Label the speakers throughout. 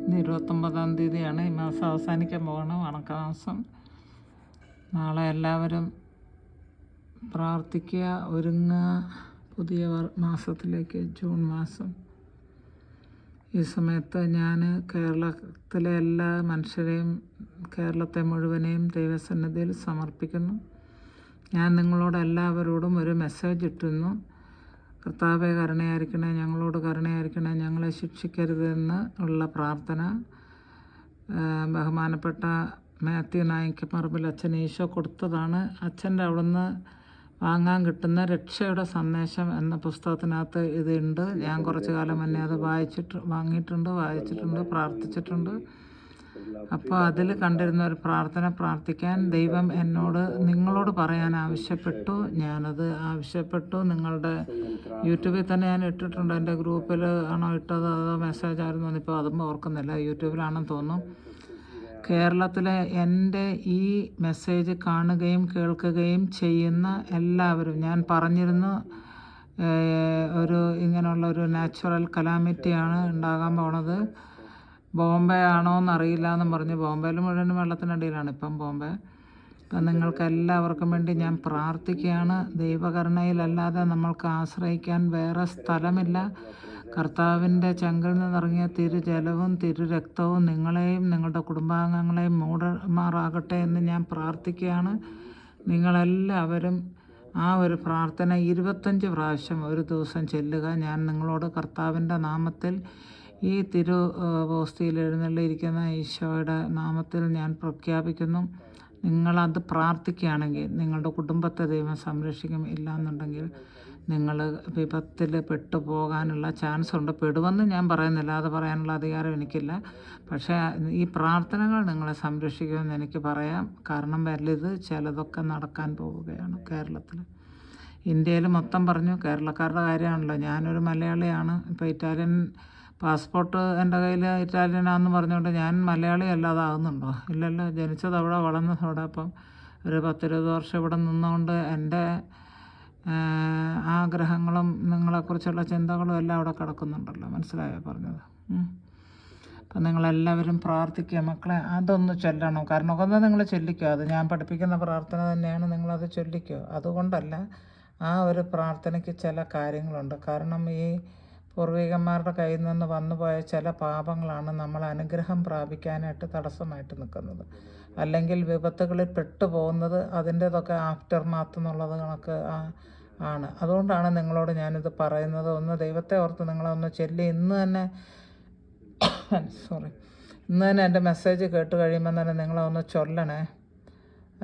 Speaker 1: ഇന്ന് 29-ാം തീയതിയാണ്. ഈ മാസം അവസാനിക്കാൻ പോകണം, വണക്കമാസം. നാളെ എല്ലാവരും പ്രാർത്ഥിക്കുക, ഒരുങ്ങുക പുതിയ മാസത്തിലേക്ക്, ജൂൺ മാസം. ഈ സമയത്ത് ഞാൻ കേരളത്തിലെ എല്ലാ മനുഷ്യരെയും, കേരളത്തെ മുഴുവനെയും ദൈവസന്നിധിയിൽ സമർപ്പിക്കുന്നു. ഞാൻ നിങ്ങളോട് എല്ലാവരോടും ഒരു മെസ്സേജ് ഇട്ടിരുന്നു. കർത്താവെ കരുണയായിരിക്കണേ, ഞങ്ങളോട് കരുണയായിരിക്കണേ, ഞങ്ങളെ ശിക്ഷിക്കരുതെന്ന് ഉള്ള പ്രാർത്ഥന ബഹുമാനപ്പെട്ട മാത്യു നായിക്കപ്പറമ്പിൽ അച്ഛൻ ഈശോ കൊടുത്തതാണ്. അച്ഛൻ്റെ അവിടുന്ന് വാങ്ങാൻ കിട്ടുന്ന രക്ഷയുടെ സന്ദേശം എന്ന പുസ്തകത്തിനകത്ത് ഇതുണ്ട്. ഞാൻ കുറച്ച് കാലം മുന്നേ അത് വായിച്ചിട്ടുണ്ട്, പ്രാർത്ഥിച്ചിട്ടുണ്ട്. അപ്പോൾ അതിൽ കണ്ടിരുന്ന ഒരു പ്രാർത്ഥന പ്രാർത്ഥിക്കാൻ ദൈവം എന്നോട് നിങ്ങളോട് പറയാൻ ആവശ്യപ്പെട്ടു. ഞാനത് ആവശ്യപ്പെട്ടു. നിങ്ങളുടെ യൂട്യൂബിൽ തന്നെ ഞാൻ ഇട്ടിട്ടുണ്ട്. എൻ്റെ ഗ്രൂപ്പിൽ ആണോ ഇട്ടത് അതോ മെസ്സേജ് ആയിരുന്നു, ഇപ്പോൾ അതും ഓർക്കുന്നില്ല. യൂട്യൂബിലാണെന്ന് തോന്നുന്നു. കേരളത്തിലെ എൻ്റെ ഈ മെസ്സേജ് കാണുകയും കേൾക്കുകയും ചെയ്യുന്ന എല്ലാവരും, ഞാൻ പറഞ്ഞിരുന്നു ഇങ്ങനെയുള്ളൊരു നാച്ചുറൽ കലാമിറ്റിയാണ് ഉണ്ടാകാൻ പോണത്. ബോംബെ ആണോ എന്നറിയില്ല എന്നും പറഞ്ഞ്, ബോംബെയിൽ മുഴുവൻ വെള്ളത്തിനടിയിലാണ് ഇപ്പം ബോംബെ. അപ്പം നിങ്ങൾക്ക് എല്ലാവർക്കും വേണ്ടി ഞാൻ പ്രാർത്ഥിക്കുകയാണ്. ദൈവകരുണയിലല്ലാതെ നമ്മൾക്ക് ആശ്രയിക്കാൻ വേറെ സ്ഥലമില്ല. കർത്താവിൻ്റെ ചങ്കിൽ നിന്നിറങ്ങിയ തിരുജലവും തിരുരക്തവും നിങ്ങളെയും നിങ്ങളുടെ കുടുംബാംഗങ്ങളെയും മൂടുമാറാകട്ടെ എന്ന് ഞാൻ പ്രാർത്ഥിക്കുകയാണ്. നിങ്ങളെല്ലാവരും ആ ഒരു പ്രാർത്ഥന 25 പ്രാവശ്യം ഒരു ദിവസം ചെല്ലുക. ഞാൻ നിങ്ങളോട് കർത്താവിൻ്റെ നാമത്തിൽ, ഈ പോസ്തിയിൽ എഴുന്നള്ളിയിരിക്കുന്ന ഈശോയുടെ നാമത്തിൽ ഞാൻ പ്രഖ്യാപിക്കുന്നു. നിങ്ങളത് പ്രാർത്ഥിക്കുകയാണെങ്കിൽ നിങ്ങളുടെ കുടുംബത്തെ ദൈവം സംരക്ഷിക്കും. ഇല്ലയെന്നുണ്ടെങ്കിൽ നിങ്ങൾ വിപത്തിൽ പെട്ടുപോകാനുള്ള ചാൻസ് ഉണ്ട്. പെടുമെന്ന് ഞാൻ പറയുന്നില്ല, അത് പറയാനുള്ള അധികാരം എനിക്കില്ല. പക്ഷേ ഈ പ്രാർത്ഥനകൾ നിങ്ങളെ സംരക്ഷിക്കുമെന്ന് എനിക്ക് പറയാം. കാരണം വലുത് ചിലതൊക്കെ നടക്കാൻ പോവുകയാണ് കേരളത്തിൽ. ഇന്ത്യയിൽ മൊത്തം പറഞ്ഞു, കേരളക്കാരുടെ കാര്യമാണല്ലോ. ഞാനൊരു മലയാളിയാണ്. ഇപ്പോൾ ഇറ്റാലിയൻ പാസ്പോർട്ട് എൻ്റെ കയ്യിൽ ഇറ്റാലിയനാണെന്ന് പറഞ്ഞുകൊണ്ട് ഞാൻ മലയാളി അല്ലാതാകുന്നുണ്ടോ? ഇല്ലല്ലോ. ജനിച്ചത് അവിടെ, വളർന്നത് അവിടെ. അപ്പം ഒരു 10-20 വർഷം ഇവിടെ നിന്നുകൊണ്ട് എൻ്റെ ആഗ്രഹങ്ങളും നിങ്ങളെക്കുറിച്ചുള്ള ചിന്തകളും എല്ലാം അവിടെ കിടക്കുന്നുണ്ടല്ലോ. മനസ്സിലായോ പറഞ്ഞത്? അപ്പം നിങ്ങളെല്ലാവരും പ്രാർത്ഥിക്കുക മക്കളെ. അതൊന്ന് ചൊല്ലണം. കാരണം ഒന്ന് നിങ്ങൾ ചൊല്ലിക്കോ. അത് ഞാൻ പഠിപ്പിക്കുന്ന പ്രാർത്ഥന തന്നെയാണ്, നിങ്ങളത് ചൊല്ലിക്കോ. അതുകൊണ്ടല്ല, ആ ഒരു പ്രാർത്ഥനയ്ക്ക് ചില കാര്യങ്ങളുണ്ട്. കാരണം ഈ പൂർവികന്മാരുടെ കയ്യിൽ നിന്ന് വന്നുപോയ ചില പാപങ്ങളാണ് നമ്മൾ അനുഗ്രഹം പ്രാപിക്കാനായിട്ട് തടസ്സമായിട്ട് നിൽക്കുന്നത്. അല്ലെങ്കിൽ വിപത്തുകളിൽ പെട്ടുപോകുന്നത് അതിൻ്റേതൊക്കെ ആഫ്റ്റർ മാത്ത് എന്നുള്ളത് കണക്ക് ആണ്. അതുകൊണ്ടാണ് നിങ്ങളോട് ഞാനിത് പറയുന്നത്. ഒന്ന് ദൈവത്തെ ഓർത്ത് നിങ്ങളൊന്ന് ചൊല്ലി ഇന്ന് തന്നെ എൻ്റെ മെസ്സേജ് കേട്ട് കഴിയുമ്പോൾ തന്നെ നിങ്ങളൊന്ന് ചൊല്ലണേ.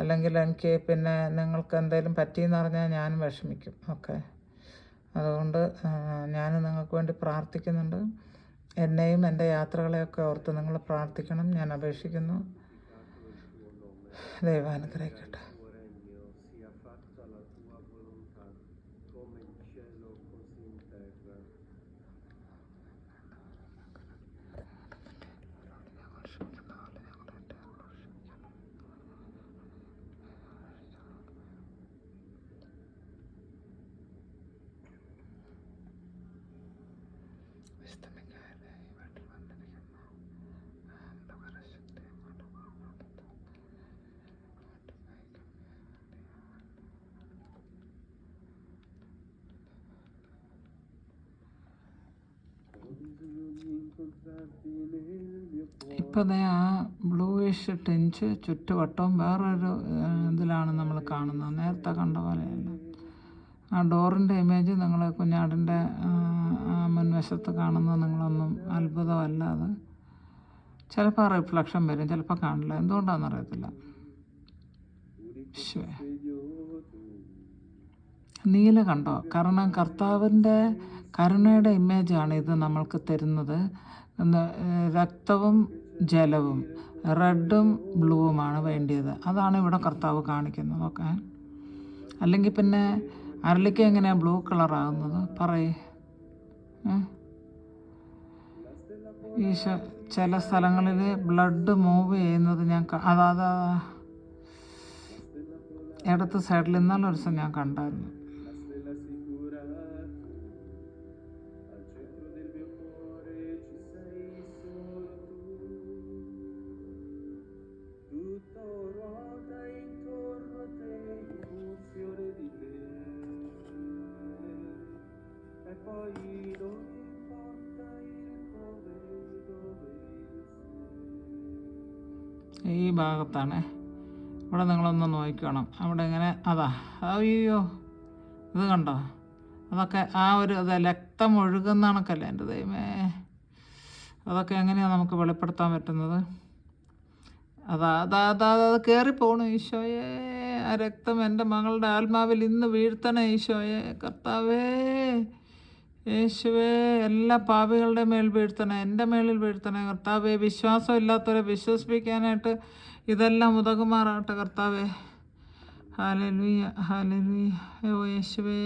Speaker 1: അല്ലെങ്കിൽ എനിക്ക് പിന്നെ നിങ്ങൾക്ക് എന്തെങ്കിലും പറ്റിയെന്ന് പറഞ്ഞാൽ ഞാനും വിഷമിക്കും. ഓക്കെ, അതുകൊണ്ട് ഞാൻ നിങ്ങൾക്ക് വേണ്ടി പ്രാർത്ഥിക്കുന്നുണ്ട്. എന്നെയും എൻ്റെ യാത്രകളെയൊക്കെ ഓർത്ത് നിങ്ങൾ പ്രാർത്ഥിക്കണം, ഞാൻ അപേക്ഷിക്കുന്നു. ദൈവം അനുഗ്രഹിക്കട്ടെ. ഇപ്പം ആ ബ്ലൂയിഷ് ടിഞ്ച് ചുറ്റുവട്ടവും വേറൊരു ഇതിലാണ് നമ്മൾ കാണുന്നത്. നേരത്തെ കണ്ട പോലെയല്ല. ആ ഡോറിൻ്റെ ഇമേജ് നിങ്ങൾ കുഞ്ഞാടിൻ്റെ മുൻവശത്ത് കാണുന്നത് നിങ്ങളൊന്നും അത്ഭുതമല്ല. അത് ചിലപ്പോൾ റിഫ്ലക്ഷൻ വരും, ചിലപ്പോൾ കാണില്ല. എന്തുകൊണ്ടാണെന്നറിയത്തില്ല. നീല കണ്ടോ? കാരണം കർത്താവിൻ്റെ കരുണയുടെ ഇമേജാണ് ഇത് നമ്മൾക്ക് തരുന്നത്. രക്തവും ജലവും, റെഡും ബ്ലൂവുമാണ് വേണ്ടിയത്. അതാണ് ഇവിടെ കർത്താവ് കാണിക്കുന്നത്. ഓക്കെ, അല്ലെങ്കിൽ പിന്നെ അരളിക്ക എങ്ങനെയാണ് ബ്ലൂ കളറാകുന്നത്? പറയേ. ഈ ചില സ്ഥലങ്ങളിൽ ബ്ലഡ് മൂവ് ചെയ്യുന്നത് ഞാൻ ഇടത്ത് സൈഡിൽ ഇന്നലെ ഒരു ദിവസം ഞാൻ കണ്ടായിരുന്നു. ഈ ഭാഗത്താണ്. ഇവിടെ നിങ്ങളൊന്ന് നോക്കണം. അവിടെ ഇങ്ങനെ അതാ, അയ്യോ ഇത് കണ്ടോ, അതൊക്കെ ആ ഒരു രക്തം ഒഴുകുന്ന കണക്കല്ലേ എൻ്റെ ദൈവമേ. അതൊക്കെ എങ്ങനെയാണ് നമുക്ക് വെളിപ്പെടുത്താൻ പറ്റുന്നത്? അത് കയറിപ്പോണു ഈശോയെ. ആ രക്തം എൻ്റെ മകളുടെ ആത്മാവിൽ ഇന്ന് വീഴ്ത്തണേ ഈശോയെ. കർത്താവേ യേശുവേ, എല്ലാ പാപികളുടെ മേൽ വീഴ്ത്തണേ, എൻ്റെ മേളിൽ വീഴ്ത്തണേ കർത്താവേ. വിശ്വാസമില്ലാത്തവരെ വിശ്വസിപ്പിക്കാനായിട്ട് ഇതെല്ലാം ഉതകുമാറാട്ടെ കർത്താവേ. Hallelujah, hallelujah. ഓ യേശുവേ,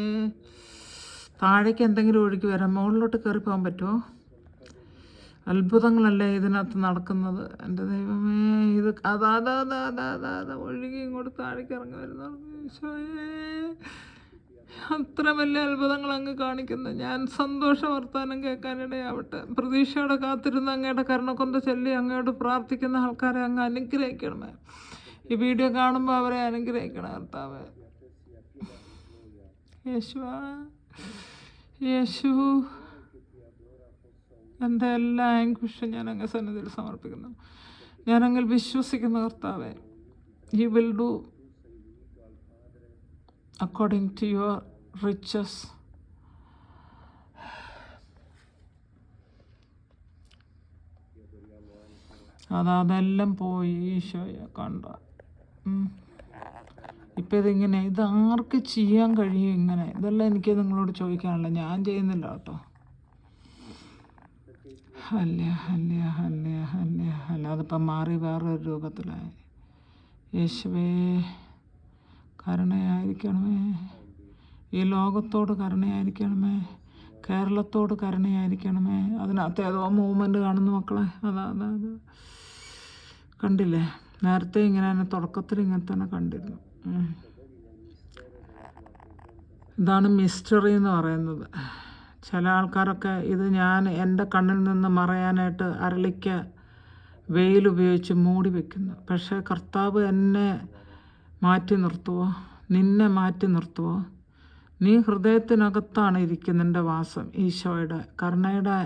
Speaker 1: താഴേക്ക് എന്തെങ്കിലും ഒഴുകി വരാം, മുകളിലോട്ട് കയറി പോകാൻ പറ്റുമോ? അത്ഭുതങ്ങളല്ലേ ഇതിനകത്ത് നടക്കുന്നത് എൻ്റെ ദൈവമേ. ഇത് അതാ ഒഴുകി ഇങ്ങോട്ട് താഴേക്ക് ഇറങ്ങി വരുന്നു ഈശോയേ. അത്ര വലിയ അത്ഭുതങ്ങൾ അങ്ങ് കാണിക്കുന്നു. ഞാൻ സന്തോഷ വർത്താനം കേൾക്കാനിടയാവട്ടെ. പ്രതീക്ഷയോടെ കാത്തിരുന്ന് അങ്ങയുടെ കരുണ കൊണ്ട് ചൊല്ലി അങ്ങയോട് പ്രാർത്ഥിക്കുന്ന ആൾക്കാരെ അങ്ങ് അനുഗ്രഹിക്കണമേ. ഈ വീഡിയോ കാണുമ്പോൾ അവരെ അനുഗ്രഹിക്കണം കർത്താവേ. യേശു എൻ്റെ എല്ലാ ആങ്കുഷും ഞാൻ അങ്ങ് സന്നിധിയിൽ സമർപ്പിക്കുന്നു. ഞാനങ്ങിൽ വിശ്വസിക്കുന്ന കർത്താവേ, you will do according to your riches. അതെല്ലാം പോയി ഈശോയെ കണ്ട. ഇപ്പം ഇതിങ്ങനെ ഇത് ആർക്ക് ചെയ്യാൻ കഴിയും ഇങ്ങനെ? ഇതെല്ലാം എനിക്ക് നിങ്ങളോട് ചോദിക്കാനുള്ള, ഞാൻ ചെയ്യുന്നില്ല കേട്ടോ. അതിപ്പം മാറി വേറൊരു രൂപത്തിലായി. യേശുവേ കരുണയായിരിക്കണമേ, ഈ ലോകത്തോട് കരുണയായിരിക്കണമേ, കേരളത്തോട് കരുണയായിരിക്കണമേ. അതിനകത്ത് ഏതോ മൂവ്മെൻ്റ് കാണുന്നു മക്കളെ. അതാ കണ്ടില്ലേ? നേരത്തെ ഇങ്ങനെ തന്നെ തുടക്കത്തിൽ ഇങ്ങനെ തന്നെ കണ്ടിരുന്നു. ഇതാണ് മിസ്റ്ററി എന്ന് പറയുന്നത്. ചില ആൾക്കാരൊക്കെ ഇത് ഞാൻ എൻ്റെ കണ്ണിൽ നിന്ന് മറയാനായിട്ട് അരളിക്ക വെയിലുപയോഗിച്ച് മൂടി വയ്ക്കുന്നു. പക്ഷേ കർത്താവ് എന്നെ മാറ്റി നിർത്തുവോ? നിന്നെ മാറ്റി നിർത്തുവോ? നീ ഹൃദയത്തിനകത്താണ് ഇരിക്കുന്നതിൻ്റെ വാസം. ഈശോയുടെ കരുണയുടെ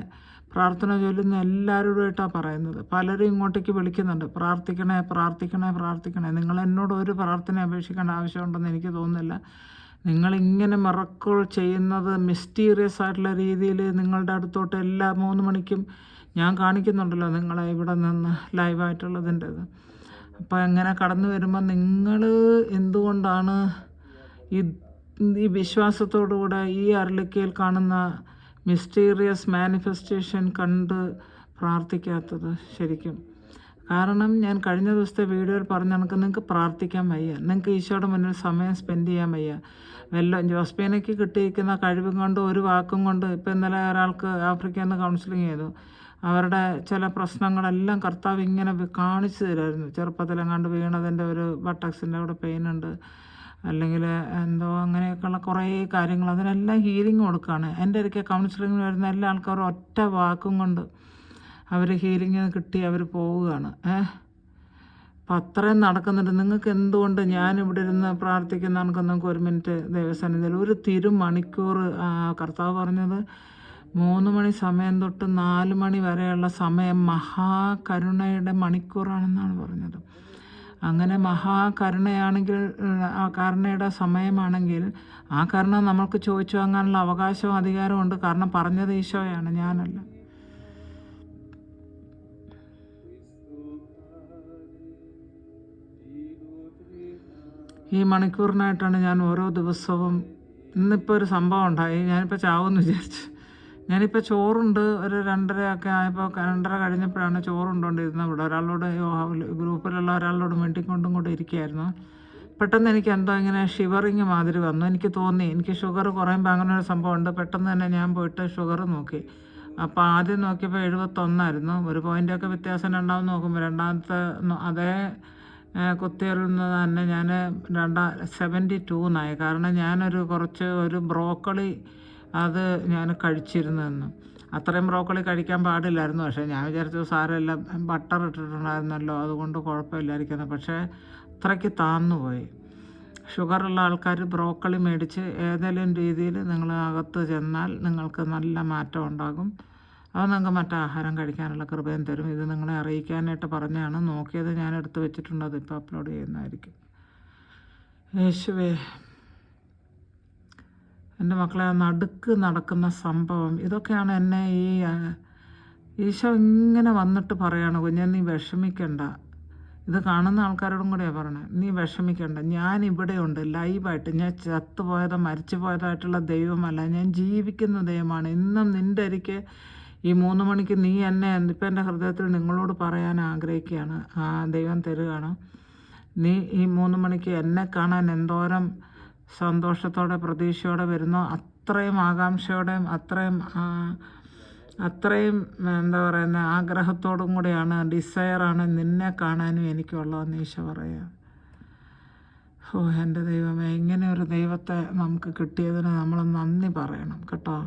Speaker 1: പ്രാർത്ഥന ചൊല്ലുന്ന എല്ലാവരോടായിട്ടാണ് പറയുന്നത്. പലരും ഇങ്ങോട്ടേക്ക് വിളിക്കുന്നുണ്ട്, പ്രാർത്ഥിക്കണേ പ്രാർത്ഥിക്കണേ പ്രാർത്ഥിക്കണേ. നിങ്ങൾ എന്നോട് ഒരു പ്രാർത്ഥന അപേക്ഷിക്കേണ്ട ആവശ്യമുണ്ടെന്ന് എനിക്ക് തോന്നുന്നില്ല. നിങ്ങളിങ്ങനെ മിറക്കിൾ ചെയ്യുന്നത് മിസ്റ്റീരിയസ് ആയിട്ടുള്ള രീതിയിൽ നിങ്ങളുടെ അടുത്തോട്ട് എല്ലാ 3 മണിക്കും ഞാൻ കാണിക്കുന്നുണ്ടല്ലോ നിങ്ങളെ ഇവിടെ നിന്ന് ലൈവായിട്ടുള്ളതിൻ്റെത്. അപ്പോൾ എങ്ങനെ കടന്നു വരുമ്പോൾ നിങ്ങൾ എന്തുകൊണ്ടാണ് ഈ വിശ്വാസത്തോടുകൂടെ ഈ അരളിക്കയിൽ കാണുന്ന മിസ്റ്റീരിയസ് മാനിഫെസ്റ്റേഷൻ കണ്ട് പ്രാർത്ഥിക്കാത്തത്? ശരിക്കും കാരണം ഞാൻ കഴിഞ്ഞ ദിവസത്തെ വീഡിയോയിൽ പറഞ്ഞ കണക്ക് നിങ്ങൾക്ക് പ്രാർത്ഥിക്കാൻ വയ്യ, നിങ്ങൾക്ക് ഈശോയുടെ മുന്നിൽ സമയം സ്പെൻഡ് ചെയ്യാൻ വയ്യ. ജോസ്പീനയ്ക്ക് കിട്ടിയിരിക്കുന്ന കഴിവും കൊണ്ട് ഒരു വാക്കും കൊണ്ട് ഇപ്പം ഇന്നലെ ഒരാൾക്ക് ആഫ്രിക്കയിൽ നിന്ന് കൗൺസിലിംഗ് ചെയ്തു. അവരുടെ ചില പ്രശ്നങ്ങളെല്ലാം കർത്താവ് ഇങ്ങനെ കാണിച്ചു തരുമായിരുന്നു. ചെറുപ്പത്തിലെങ്ങാണ്ട് വീണതിൻ്റെ ഒരു ബട്ടക്സിൻ്റെ അവിടെ പെയിനുണ്ട്, അല്ലെങ്കിൽ എന്തോ അങ്ങനെയൊക്കെയുള്ള കുറേ കാര്യങ്ങൾ, അതിനെല്ലാം ഹീലിംഗ് കൊടുക്കുകയാണ്. എൻ്റെ ഒരിക്കൽ കൗൺസിലിങ്ങിന് വരുന്ന എല്ലാ ആൾക്കാരും ഒറ്റ വാക്കും കൊണ്ട് അവർ ഹീലിംഗ് കിട്ടി അവർ പോവുകയാണ്. അപ്പം അത്രയും നടക്കുന്നുണ്ട്. നിങ്ങൾക്ക് എന്തുകൊണ്ട് ഞാനിവിടെ ഇരുന്ന് പ്രാർത്ഥിക്കുന്ന കണക്ക് നിങ്ങൾക്ക് 1 മിനിറ്റ് ദൈവസന്നിധിയിൽ ഒരു തിരുമണിക്കൂർ കർത്താവ് പറഞ്ഞത് 3 മണി സമയം തൊട്ട് 4 മണി വരെയുള്ള സമയം മഹാകരുണയുടെ മണിക്കൂറാണെന്നാണ് പറഞ്ഞത്. അങ്ങനെ മഹാകരുണയാണെങ്കിൽ, ആ കരുണയുടെ സമയമാണെങ്കിൽ ആ കരുണ നമ്മൾക്ക് ചോദിച്ചു വാങ്ങാനുള്ള അവകാശവും അധികാരവും ഉണ്ട്. കാരണം പറഞ്ഞത് ഈശോയാണ്, ഞാനല്ല. ഈ മണിക്കൂറിനായിട്ടാണ് ഞാൻ ഓരോ ദിവസവും, ഇന്നിപ്പോൾ ഒരു സംഭവം ഉണ്ടായി, ഞാനിപ്പോൾ ചാവുമെന്ന് വിചാരിച്ചു. ഞാനിപ്പോൾ ചോറുണ്ട് ഒരു 2:30 ഒക്കെ ആയപ്പോൾ, 2:30 കഴിഞ്ഞപ്പോഴാണ് ചോറുണ്ടോണ്ടിരുന്നത്. ഇവിടെ ഒരാളോട് ഗ്രൂപ്പിലുള്ള ഒരാളോട് മിണ്ടിക്കൊണ്ടും കൂടെ ഇരിക്കുകയായിരുന്നു. പെട്ടെന്ന് എനിക്ക് എന്തോ ഇങ്ങനെ ഷിവറിങ് മാതിരി വന്നു. എനിക്ക് തോന്നി എനിക്ക് ഷുഗർ കുറയുമ്പോൾ അങ്ങനെ ഒരു സംഭവമുണ്ട്. പെട്ടെന്ന് തന്നെ ഞാൻ പോയിട്ട് ഷുഗർ നോക്കി. അപ്പോൾ ആദ്യം നോക്കിയപ്പോൾ 71 ആയിരുന്നു. 1 പോയിൻ്റൊക്കെ വ്യത്യാസം ഉണ്ടാവും നോക്കുമ്പോൾ, രണ്ടാമത്തെ അതേ കുത്തിയിരുന്നത് തന്നെ ഞാൻ 72 കാരണം ഞാനൊരു ഒരു ബ്രോക്കോളി അത് ഞാൻ കഴിച്ചിരുന്നെന്ന്. അത്രയും ബ്രോക്കോളി കഴിക്കാൻ പാടില്ലായിരുന്നു. പക്ഷേ ഞാൻ വിചാരിച്ചു സാരമില്ല, ബട്ടർ ഇട്ടിട്ടുണ്ടായിരുന്നല്ലോ, അതുകൊണ്ട് കുഴപ്പമില്ലായിരിക്കുന്നു. പക്ഷേ അത്രയ്ക്ക് താന്നുപോയി. ഷുഗറുള്ള ആൾക്കാർ ബ്രോക്കോളി മേടിച്ച് ഏതെങ്കിലും രീതിയിൽ നിങ്ങൾ അകത്ത് ചെന്നാൽ നിങ്ങൾക്ക് നല്ല മാറ്റം ഉണ്ടാകും. അത് നിങ്ങൾക്ക് മറ്റേ ആഹാരം കഴിക്കാനുള്ള കൃപയും തരും. ഇത് നിങ്ങളെ അറിയിക്കാനായിട്ട് പറഞ്ഞാണ്. നോക്കിയത് ഞാൻ എടുത്ത് വെച്ചിട്ടുണ്ട്, അതിപ്പോൾ അപ്ലോഡ് ചെയ്യുന്നതായിരിക്കും. യേശുവേ, എൻ്റെ മക്കളെ, നടുക്ക് നടക്കുന്ന സംഭവം ഇതൊക്കെയാണ് എന്നെ ഈശോ ഇങ്ങനെ വന്നിട്ട് പറയാണ്, കുഞ്ഞെ നീ വിഷമിക്കണ്ട. ഇത് കാണുന്ന ആൾക്കാരോടും കൂടെയാണ് പറയണത്, നീ വിഷമിക്കണ്ട, ഞാൻ ഇവിടെയുണ്ട് ലൈവായിട്ട്. ഞാൻ ചത്തുപോയതോ മരിച്ചു പോയതായിട്ടുള്ള ദൈവമല്ല, ഞാൻ ജീവിക്കുന്ന ദൈവമാണ്. ഇന്നും നിൻ്റെ അരിക്ക് ഈ 3 മണിക്ക് നീ എന്നെ ഇപ്പം എൻ്റെ ഹൃദയത്തിൽ നിങ്ങളോട് പറയാൻ ആഗ്രഹിക്കുകയാണ്. ദൈവം തരുകയാണ്. നീ ഈ 3 മണിക്ക് എന്നെ കാണാൻ എന്തോരം സന്തോഷത്തോടെ പ്രതീക്ഷയോടെ വരുന്നോ, അത്രയും ആകാംക്ഷയോടെയും അത്രയും എന്താ പറയുന്ന ആഗ്രഹത്തോടും കൂടിയാണ്, ഡിസയറാണ് നിന്നെ കാണാനും എനിക്കുള്ളതെന്ന് ഈശോ പറയുക. എൻ്റെ ദൈവമേ, ഇങ്ങനെ ഒരു ദൈവത്തെ നമുക്ക് കിട്ടിയതിന് നമ്മൾ നന്ദി പറയണം കേട്ടോ.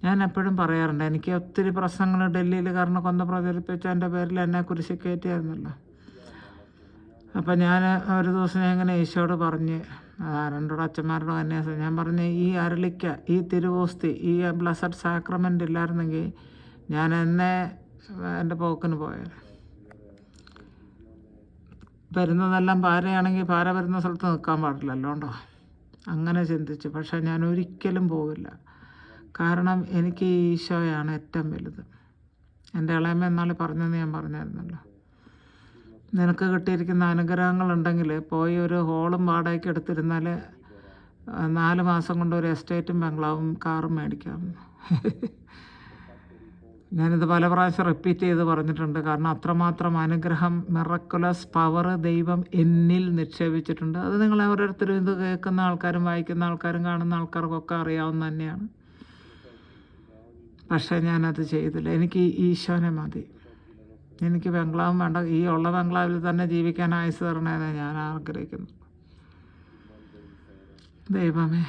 Speaker 1: ഞാൻ എപ്പോഴും പറയാറുണ്ട്, എനിക്ക് ഒത്തിരി പ്രശ്നങ്ങൾ ഡൽഹിയിൽ കാരണം കൊന്ന പ്രചരിപ്പിച്ച എൻ്റെ പേരിൽ എന്നെ കുരിശിൽ കയറ്റിയായിരുന്നല്ലോ. അപ്പം ഞാൻ ഒരു ദിവസം ഇങ്ങനെ ഈശോയോട് പറഞ്ഞ്, 2 അച്ഛന്മാരുടെ കന്യാസം, ഞാൻ പറഞ്ഞ്, ഈ അരളിക്ക, ഈ തിരുവോസ്തി, ഈ ബ്ലസ്സഡ് സാക്രമെൻ്റ് ഇല്ലായിരുന്നെങ്കിൽ ഞാൻ എൻ്റെ പോക്കിന് പോയത്. വരുന്നതെല്ലാം പാരയാണെങ്കിൽ പാര വരുന്ന സ്ഥലത്ത് നിൽക്കാൻ പാടില്ലല്ലോ ഉണ്ടോ, അങ്ങനെ ചിന്തിച്ചു. പക്ഷേ ഞാൻ ഒരിക്കലും പോവില്ല. കാരണം എനിക്ക് ഈശോയാണ് ഏറ്റവും വലുത്. എൻ്റെ ഇളയമ്മ എന്നാൽ പറഞ്ഞതെന്ന് ഞാൻ പറഞ്ഞായിരുന്നല്ലോ, നിനക്ക് കിട്ടിയിരിക്കുന്ന അനുഗ്രഹങ്ങളുണ്ടെങ്കിൽ പോയി ഒരു ഹോളും വാടകയ്ക്ക് എടുത്തിരുന്നാൽ 4 മാസം കൊണ്ട് ഒരു എസ്റ്റേറ്റും ബംഗ്ലാവും കാറും മേടിക്കാം. ഞാനിത് പല പ്രാവശ്യം റിപ്പീറ്റ് ചെയ്ത് പറഞ്ഞിട്ടുണ്ട്. കാരണം അത്രമാത്രം അനുഗ്രഹം, മിറക്കുലസ് പവർ ദൈവം എന്നിൽ നിക്ഷേപിച്ചിട്ടുണ്ട്. അത് നിങ്ങൾ ഓരോരുത്തരും ഇത് കേൾക്കുന്ന ആൾക്കാരും വായിക്കുന്ന ആൾക്കാരും കാണുന്ന ആൾക്കാർക്കൊക്കെ അറിയാവുന്ന തന്നെയാണ്. പക്ഷേ ഞാനത് ചെയ്തില്ല. എനിക്ക് ഈശോനെ മതി. എനിക്ക് ബംഗ്ലാവും വേണ്ട, ഈ ഉള്ള ബംഗ്ലാവിൽ തന്നെ ജീവിക്കാൻ ആയുസ് തരണേന്ന് ഞാൻ ആഗ്രഹിക്കുന്നു. ദൈവമേ,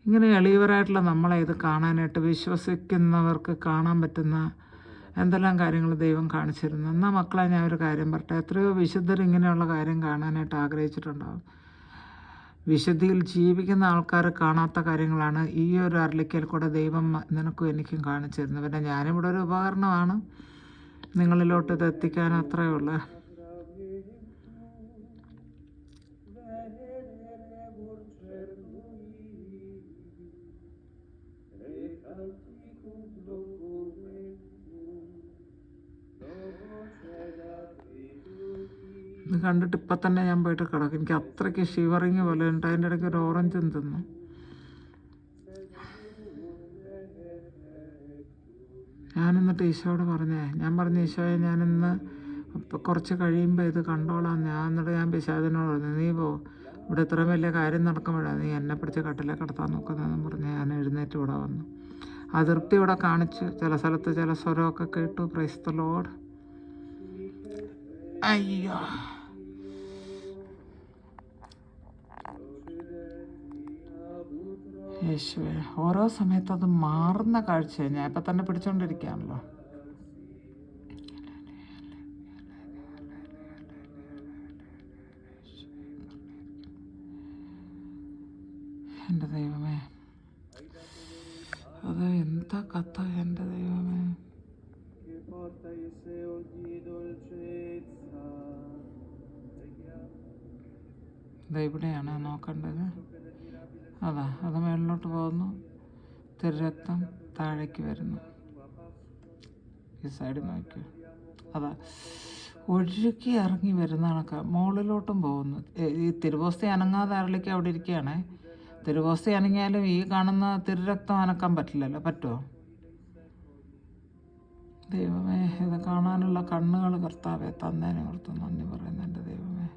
Speaker 1: ഇങ്ങനെ എളിയവരായിട്ടുള്ള നമ്മളെ ഇത് കാണാനായിട്ട്, വിശ്വസിക്കുന്നവർക്ക് കാണാൻ പറ്റുന്ന എന്തെല്ലാം കാര്യങ്ങൾ ദൈവം കാണിച്ചിരുന്നു. എന്നാൽ മക്കളെ, ഞാൻ ഒരു കാര്യം പറയട്ടെ, എത്രയോ വിശുദ്ധർ ഇങ്ങനെയുള്ള കാര്യം കാണാനായിട്ട് ആഗ്രഹിച്ചിട്ടുണ്ടാകും. വിശുദ്ധിയിൽ ജീവിക്കുന്ന ആൾക്കാർ കാണാത്ത കാര്യങ്ങളാണ് ഈ ഒരു അരളിക്കൽ കൂടെ ദൈവം നിനക്കും എനിക്കും കാണിച്ചിരുന്നു. പിന്നെ ഞാനിവിടെ ഒരു ഉപകരണമാണ് നിങ്ങളിലോട്ട് ഇത് എത്തിക്കാൻ, അത്രയേ ഉള്ളൂ. ഇത് കണ്ടിട്ട് ഇപ്പം തന്നെ ഞാൻ പോയിട്ട് കിടക്കും. എനിക്ക് അത്രയ്ക്ക് ഷിവറിങ് പോലെ ഉണ്ട്. അതിൻ്റെ ഇടയ്ക്ക് ഒരു ഓറഞ്ചും തിന്നു. ഞാനെന്നിട്ട് ഈശോയോട് ഞാൻ പറഞ്ഞു, ഈശോയെ, ഞാനിന്ന് കുറച്ച് കഴിയുമ്പോൾ ഇത് കണ്ടോളാം. എന്നിട്ട് ഞാൻ പിശാചിനോട് പറഞ്ഞു, നീ ഇവിടെ ഇത്രയും വലിയ കാര്യം നടക്കുമ്പോഴാണ് നീ എന്നെ പിടിച്ച് കട്ടിലെ കിടത്താൻ നോക്കുന്നതെന്ന് പറഞ്ഞ് ഞാൻ എഴുന്നേറ്റ് ഇവിടെ വന്നു. അതിർത്തി ഇവിടെ കാണിച്ചു. ചില സ്ഥലത്ത് ചില സ്വരമൊക്കെ കേട്ടു. Praise the Lord. അയ്യോ, യേശുവേ, ഓരോ സമയത്ത് അത് മാറുന്ന കാഴ്ചയാണ്. ഞാൻ ഇപ്പം തന്നെ പിടിച്ചുകൊണ്ടിരിക്കുകയാണല്ലോ. എൻ്റെ ദൈവമേ, അത് എന്താ കഥ എൻ്റെ ദൈവമേ. ഇതെവിടെയാണ് നോക്കേണ്ടത്? അത് മേളിലോട്ട് പോകുന്നു. തിരുരക്തം താഴേക്ക് വരുന്നു. ഈ സൈഡിൽ നോക്കി, ഒഴുകി ഇറങ്ങി വരുന്ന കണക്ക് മുകളിലോട്ടും പോകുന്നു. ഈ തിരുവോസ്തി അനങ്ങാതെ അരളിക്ക് അവിടെ ഇരിക്കുകയാണേ. തിരുവോസ്തി അനങ്ങിയാലും ഈ കാണുന്ന തിരുരക്തം അനക്കാൻ പറ്റില്ലല്ലോ. പറ്റുമോ? ദൈവമേ, ഇത് കാണാനുള്ള കണ്ണുകൾ കർത്താവെ തന്നേനെ ഓർത്ത് നന്ദി പറയുന്നു എൻ്റെ ദൈവമേ.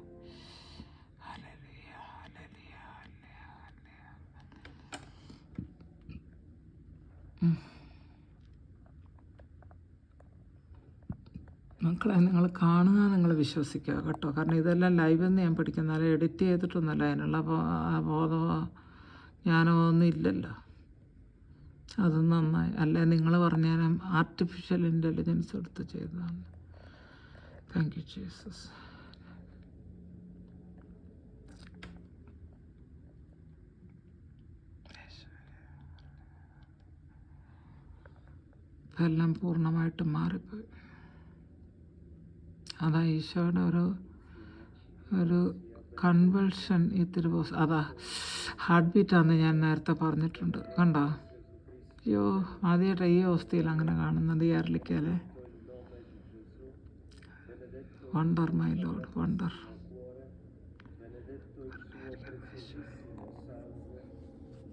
Speaker 1: മക്കളെ നിങ്ങൾ കാണുക, നിങ്ങൾ വിശ്വസിക്കുക കേട്ടോ. കാരണം ഇതെല്ലാം ലൈവെന്ന് ഞാൻ പഠിക്കുന്നാലും എഡിറ്റ് ചെയ്തിട്ടൊന്നുമല്ല. അതിനുള്ള ബോധമോ ഞാനോ ഒന്നും ഇല്ലല്ലോ. അത് നന്നായി. അല്ലേ നിങ്ങൾ പറഞ്ഞാൽ ആർട്ടിഫിഷ്യൽ ഇൻ്റലിജൻസ് എടുത്ത് ചെയ്തതാണ്. Thank you Jesus. ഇപ്പം എല്ലാം പൂർണ്ണമായിട്ടും മാറിപ്പോയി. അതാ ഈശോയുടെ ഒരു കൺവൾഷൻ ഇത്തിരി അതാ ഹാർട്ട് ബീറ്റാന്ന് ഞാൻ നേരത്തെ പറഞ്ഞിട്ടുണ്ട്. കണ്ടോ? അയ്യോ, ആദ്യമായിട്ട് ഈ അവസ്ഥയിൽ അങ്ങനെ കാണുന്നത് ഈ അരളിക്കല്ലേ. Wonder my lord, wonder.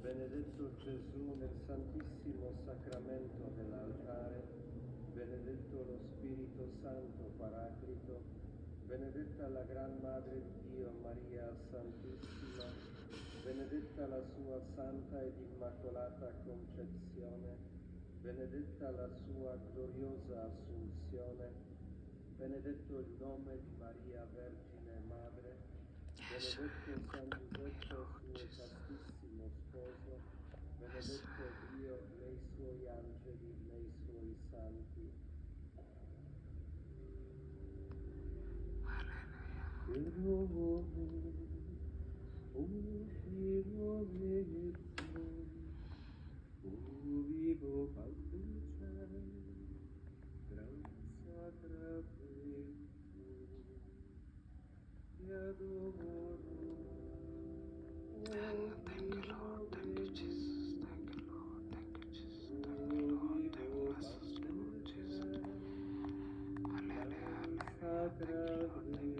Speaker 2: Benedetto Gesù nel Santissimo Sacramento dell'altare, benedetto lo Spirito Santo Paraclito, benedetta la Gran Madre di Dio Maria Santissima, benedetta la sua Santa ed Immacolata Concezione, benedetta la sua gloriosa Assunzione, benedetto il nome di Maria Vergine Madre, benedetto San Giuseppe suo castissimo sposo, benedetto Dio nei suoi angeli, nei suoi santi.
Speaker 1: Thank you, Lord. Thank you, Jesus. Thank you, Lord. Thank you, Jesus. Thank you, Lord. Thank you, Jesus. Hallelujah. Hallelujah. Thank you, Lord. Thank you.